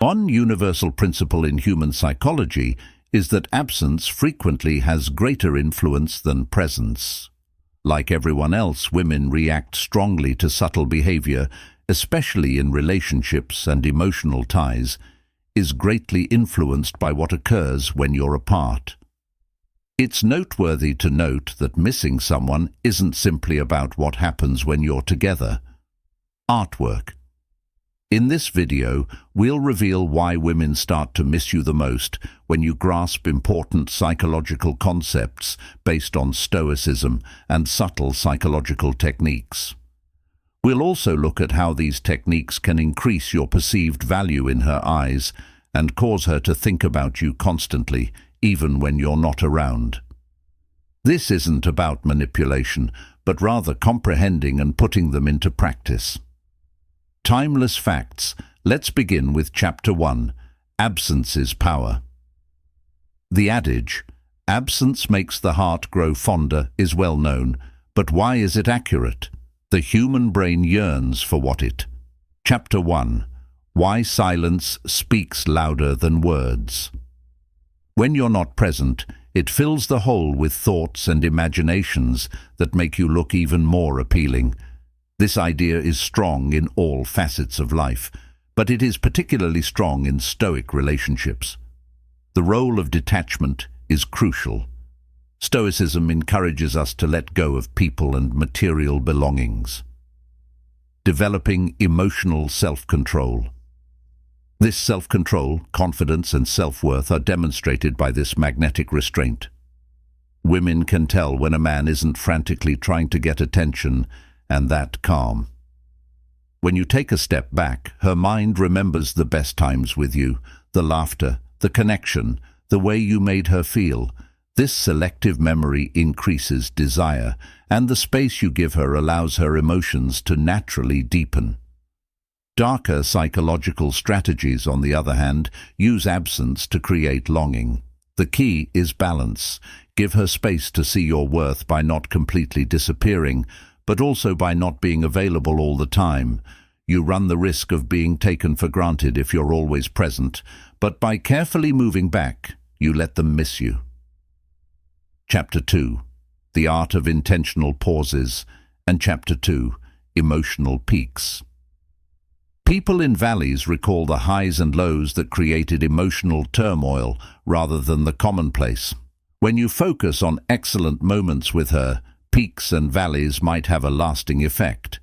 One universal principle in human psychology is that absence frequently has greater influence than presence. Like everyone else, women react strongly to subtle behavior, especially in relationships and emotional ties, is greatly influenced by what occurs when you're apart. It's noteworthy to note that missing someone isn't simply about what happens when you're together. Artwork. In this video, we'll reveal why women start to miss you the most when you grasp important psychological concepts based on Stoicism and subtle psychological techniques. We'll also look at how these techniques can increase your perceived value in her eyes and cause her to think about you constantly, even when you're not around. This isn't about manipulation, but rather comprehending and putting them into practice. Timeless facts. Let's begin with Chapter 1, Absence is Power. The adage, "Absence makes the heart grow fonder," is well known, but why is it accurate? The human brain yearns for what it. Chapter 1, Why Silence Speaks Louder Than Words. When you're not present, it fills the hole with thoughts and imaginations that make you look even more appealing. This idea is strong in all facets of life, but it is particularly strong in Stoic relationships. The role of detachment is crucial. Stoicism encourages us to let go of people and material belongings. Developing emotional self-control. This self-control, confidence, and self-worth are demonstrated by this magnetic restraint. Women can tell when a man isn't frantically trying to get attention, and that calm. When you take a step back, her mind remembers the best times with you, the laughter, the connection, the way you made her feel. This selective memory increases desire, and the space you give her allows her emotions to naturally deepen. Darker psychological strategies, on the other hand, use absence to create longing. The key is balance. Give her space to see your worth by not completely disappearing, but also by not being available all the time. You run the risk of being taken for granted if you're always present, but by carefully moving back, you let them miss you. Chapter 2, The Art of Intentional Pauses, and Chapter 2, Emotional Peaks. People in valleys recall the highs and lows that created emotional turmoil rather than the commonplace. When you focus on excellent moments with her, peaks and valleys might have a lasting effect.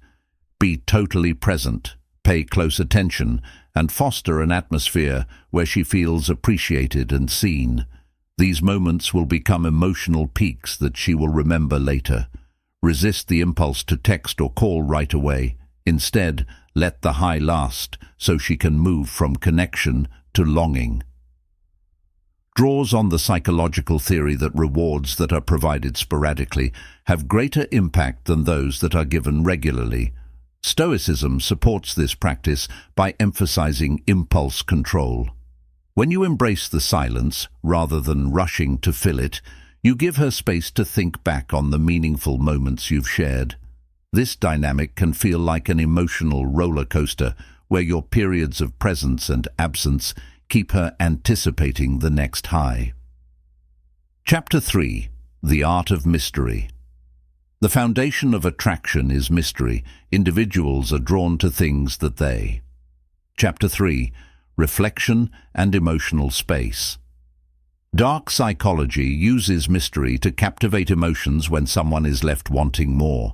Be totally present, pay close attention, and foster an atmosphere where she feels appreciated and seen. These moments will become emotional peaks that she will remember later. Resist the impulse to text or call right away. Instead, let the high last so she can move from connection to longing. Draws on the psychological theory that rewards that are provided sporadically have greater impact than those that are given regularly. Stoicism supports this practice by emphasizing impulse control. When you embrace the silence, rather than rushing to fill it, you give her space to think back on the meaningful moments you've shared. This dynamic can feel like an emotional roller coaster where your periods of presence and absence keep her anticipating the next high. Chapter 3, The Art of Mystery. The foundation of attraction is mystery. Individuals are drawn to things that they. Chapter 3, Reflection and Emotional Space. Dark psychology uses mystery to captivate emotions when someone is left wanting more.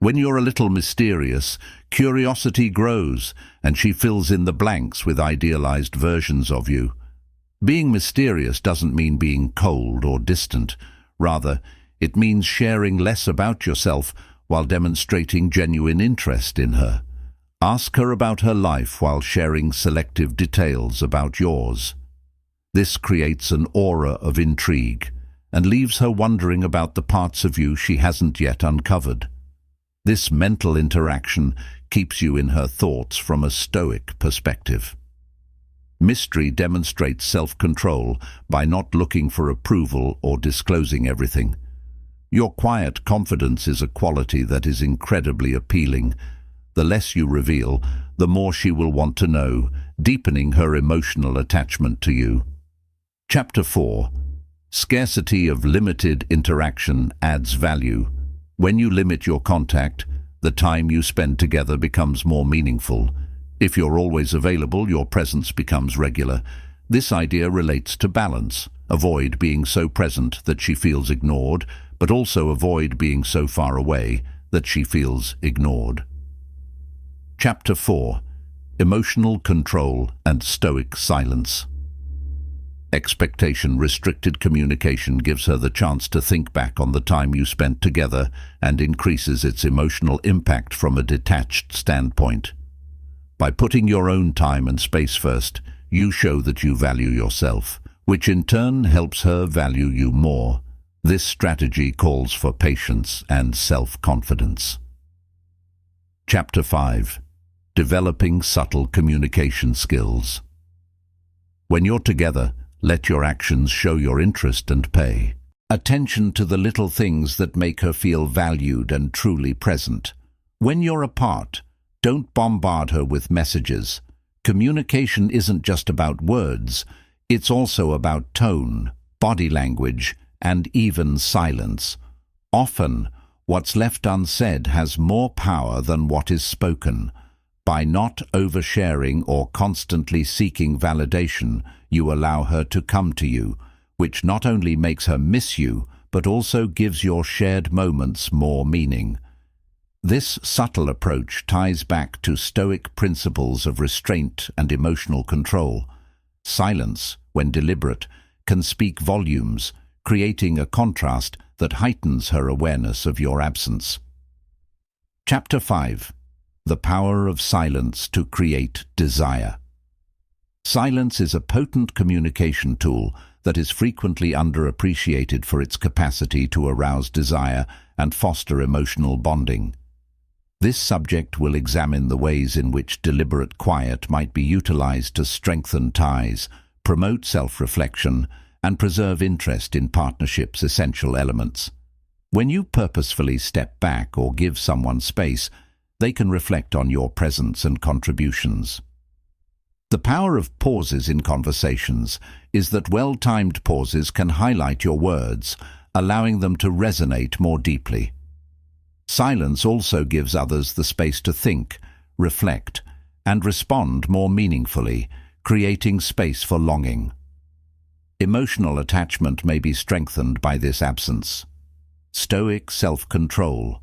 When you're a little mysterious, curiosity grows, and she fills in the blanks with idealized versions of you. Being mysterious doesn't mean being cold or distant. Rather, it means sharing less about yourself while demonstrating genuine interest in her. Ask her about her life while sharing selective details about yours. This creates an aura of intrigue and leaves her wondering about the parts of you she hasn't yet uncovered. This mental interaction keeps you in her thoughts from a Stoic perspective. Mystery demonstrates self-control by not looking for approval or disclosing everything. Your quiet confidence is a quality that is incredibly appealing. The less you reveal, the more she will want to know, deepening her emotional attachment to you. Chapter 4. Scarcity of limited interaction adds value. When you limit your contact, the time you spend together becomes more meaningful. If you're always available, your presence becomes regular. This idea relates to balance. Avoid being so present that she feels ignored, but also avoid being so far away that she feels ignored. Chapter 4. Emotional control and Stoic silence. Expectation-restricted communication gives her the chance to think back on the time you spent together and increases its emotional impact from a detached standpoint. By putting your own time and space first, you show that you value yourself, which in turn helps her value you more. This strategy calls for patience and self-confidence. Chapter 5. Developing subtle communication skills. When you're together, let your actions show your interest and pay attention to the little things that make her feel valued and truly present. When you're apart, don't bombard her with messages. Communication isn't just about words, it's also about tone, body language, and even silence. Often, what's left unsaid has more power than what is spoken. By not oversharing or constantly seeking validation, you allow her to come to you, which not only makes her miss you, but also gives your shared moments more meaning. This subtle approach ties back to Stoic principles of restraint and emotional control. Silence, when deliberate, can speak volumes, creating a contrast that heightens her awareness of your absence. Chapter 5. The power of silence to create desire. Silence is a potent communication tool that is frequently underappreciated for its capacity to arouse desire and foster emotional bonding. This subject will examine the ways in which deliberate quiet might be utilized to strengthen ties, promote self-reflection, and preserve interest in partnership's essential elements. When you purposefully step back or give someone space, they can reflect on your presence and contributions. The power of pauses in conversations is that well-timed pauses can highlight your words, allowing them to resonate more deeply. Silence also gives others the space to think, reflect, and respond more meaningfully, creating space for longing. Emotional attachment may be strengthened by this absence. Stoic self-control.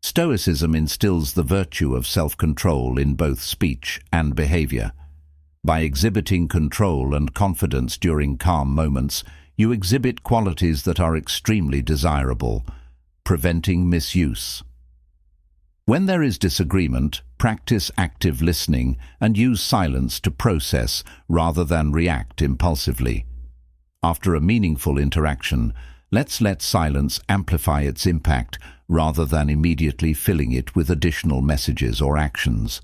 Stoicism instills the virtue of self-control in both speech and behavior. By exhibiting control and confidence during calm moments, you exhibit qualities that are extremely desirable, preventing misuse. When there is disagreement, practice active listening and use silence to process rather than react impulsively. After a meaningful interaction, let's let silence amplify its impact rather than immediately filling it with additional messages or actions.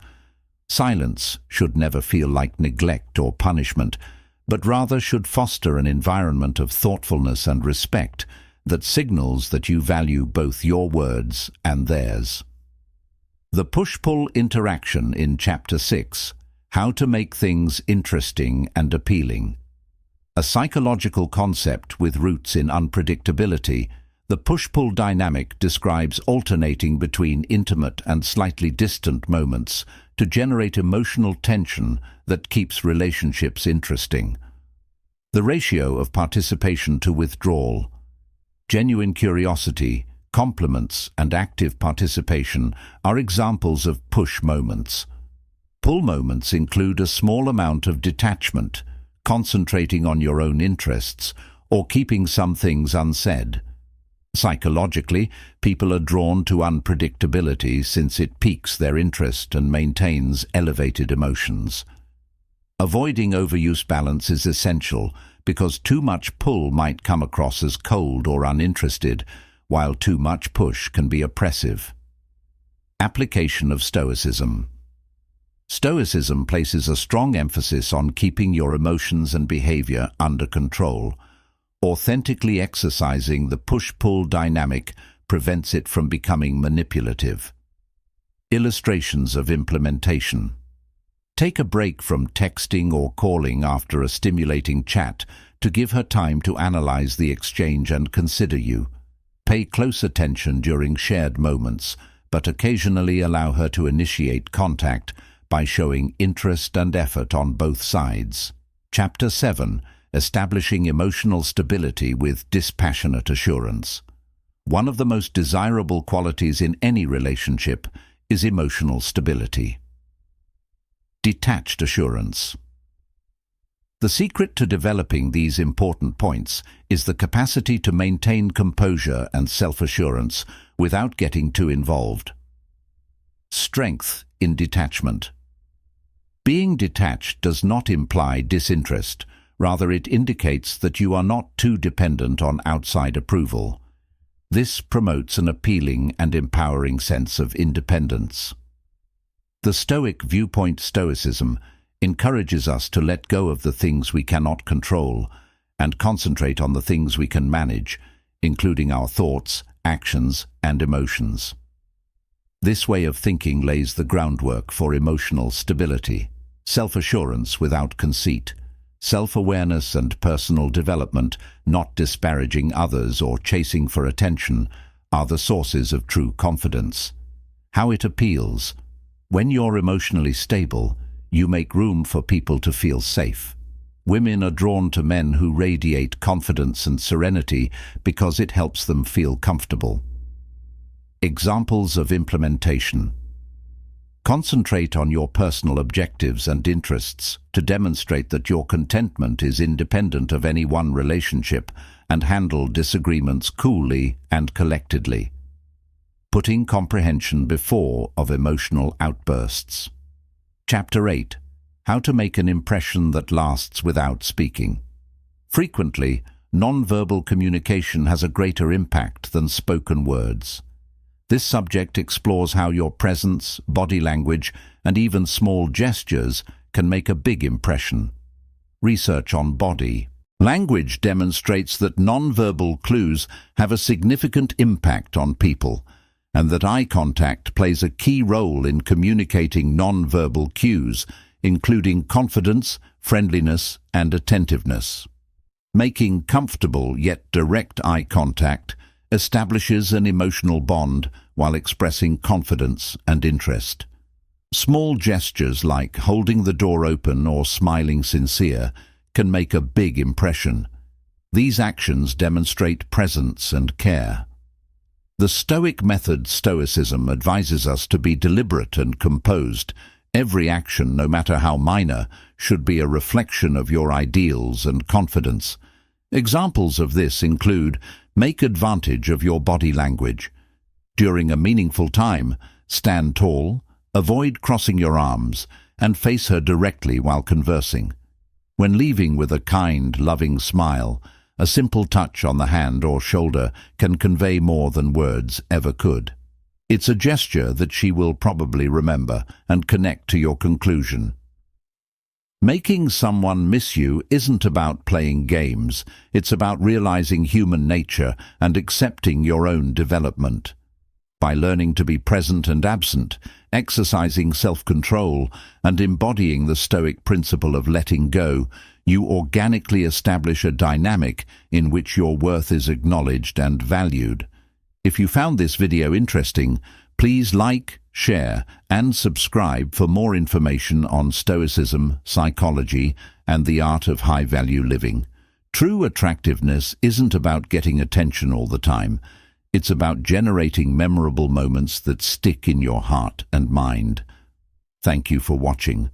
Silence should never feel like neglect or punishment, but rather should foster an environment of thoughtfulness and respect that signals that you value both your words and theirs. The push-pull interaction in Chapter 6, How to Make Things Interesting and Appealing. A psychological concept with roots in unpredictability, the push-pull dynamic describes alternating between intimate and slightly distant moments to generate emotional tension that keeps relationships interesting. The ratio of participation to withdrawal. Genuine curiosity, compliments, and active participation are examples of push moments. Pull moments include a small amount of detachment, concentrating on your own interests, or keeping some things unsaid. Psychologically, people are drawn to unpredictability since it piques their interest and maintains elevated emotions. Avoiding overuse balance is essential because too much pull might come across as cold or uninterested, while too much push can be oppressive. Application of Stoicism. Stoicism places a strong emphasis on keeping your emotions and behavior under control. Authentically exercising the push-pull dynamic prevents it from becoming manipulative. Illustrations of implementation. Take a break from texting or calling after a stimulating chat to give her time to analyze the exchange and consider you. Pay close attention during shared moments, but occasionally allow her to initiate contact by showing interest and effort on both sides. Chapter 7. Establishing emotional stability with dispassionate assurance. One of the most desirable qualities in any relationship is emotional stability. Detached assurance. The secret to developing these important points is the capacity to maintain composure and self-assurance without getting too involved. Strength in detachment. Being detached does not imply disinterest. Rather, it indicates that you are not too dependent on outside approval. This promotes an appealing and empowering sense of independence. The Stoic viewpoint, Stoicism, encourages us to let go of the things we cannot control and concentrate on the things we can manage, including our thoughts, actions, and emotions. This way of thinking lays the groundwork for emotional stability, self-assurance without conceit, self-awareness and personal development, not disparaging others or chasing for attention, are the sources of true confidence. How it appeals. When you're emotionally stable, you make room for people to feel safe. Women are drawn to men who radiate confidence and serenity because it helps them feel comfortable. Examples of implementation. Concentrate on your personal objectives and interests to demonstrate that your contentment is independent of any one relationship, and handle disagreements coolly and collectedly. Putting comprehension before of emotional outbursts. Chapter 8. How to make an impression that lasts without speaking. Frequently, non-verbal communication has a greater impact than spoken words. This subject explores how your presence, body language, and even small gestures can make a big impression. Research on body language demonstrates that non-verbal clues have a significant impact on people, and that eye contact plays a key role in communicating non-verbal cues, including confidence, friendliness, and attentiveness. Making comfortable yet direct eye contact establishes an emotional bond while expressing confidence and interest. Small gestures like holding the door open or smiling sincere can make a big impression. These actions demonstrate presence and care. The Stoic method, Stoicism, advises us to be deliberate and composed. Every action, no matter how minor, should be a reflection of your ideals and confidence. Examples of this include: make advantage of your body language. During a meaningful time, stand tall, avoid crossing your arms, and face her directly while conversing. When leaving with a kind, loving smile, a simple touch on the hand or shoulder can convey more than words ever could. It's a gesture that she will probably remember and connect to your conclusion. Making someone miss you isn't about playing games. It's about realizing human nature and accepting your own development. By learning to be present and absent, exercising self-control, and embodying the Stoic principle of letting go, you organically establish a dynamic in which your worth is acknowledged and valued. If you found this video interesting, please like, share, and subscribe for more information on Stoicism, psychology, and the art of high-value living. True attractiveness isn't about getting attention all the time. It's about generating memorable moments that stick in your heart and mind. Thank you for watching.